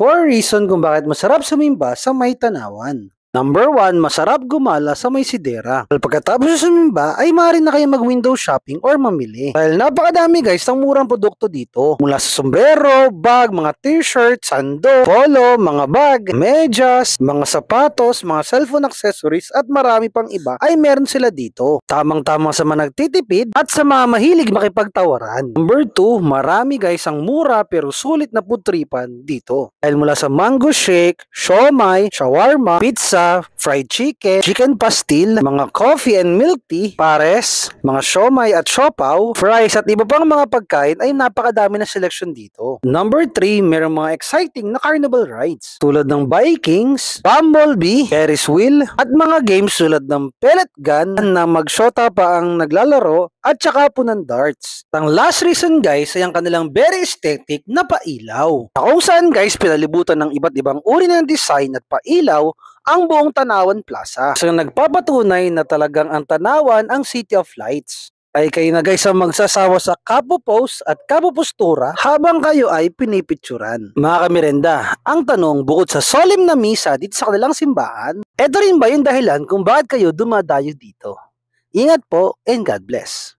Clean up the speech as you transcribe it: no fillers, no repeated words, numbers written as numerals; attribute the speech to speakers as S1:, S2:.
S1: 4 reason kung bakit masarap sumimba sa may tanawan. Number 1, masarap gumala sa may sidera. Pagkatapos sa sumimba ay maaari na kayo mag-window shopping or mamili. Dahil napakadami guys ng murang produkto dito. Mula sa sombrero, bag, mga t-shirt, sando, polo, mga bag, medyas, mga sapatos, mga cellphone accessories at marami pang iba ay meron sila dito. Tamang-tama sa mga nagtitipid at sa mga mahilig makipagtawaran. Number 2, marami guys ang mura pero sulit na putripan dito. Dahil mula sa mango shake, siomai, shawarma, pizza, fried chicken, chicken pastil, mga coffee and milk tea, pares, mga siomai at siopaw, fries at iba pang mga pagkain ay napakadami na selection dito. Number 3, mayroong mga exciting na carnival rides tulad ng Vikings, Bumblebee, Ferris wheel at mga games tulad ng pellet gun na magshota pa ang naglalaro at saka po ng darts. Ang last reason guys ay ang kanilang very aesthetic na pailaw. Kung saan guys pinalibutan ng iba't ibang uri ng design at pailaw ang buong Tanawan Plaza. So nagpapatunay na talagang ang Tanawan ang City of Lights. Ay kayo na guys ang magsasawa sa kapopose at kapopostura habang kayo ay pinipicturan. Mga kamerenda, ang tanong bukod sa solemn na misa dito sa kanilang simbahan, eto rin ba yung dahilan kung bakit kayo dumadayo dito? Ingat po and God bless.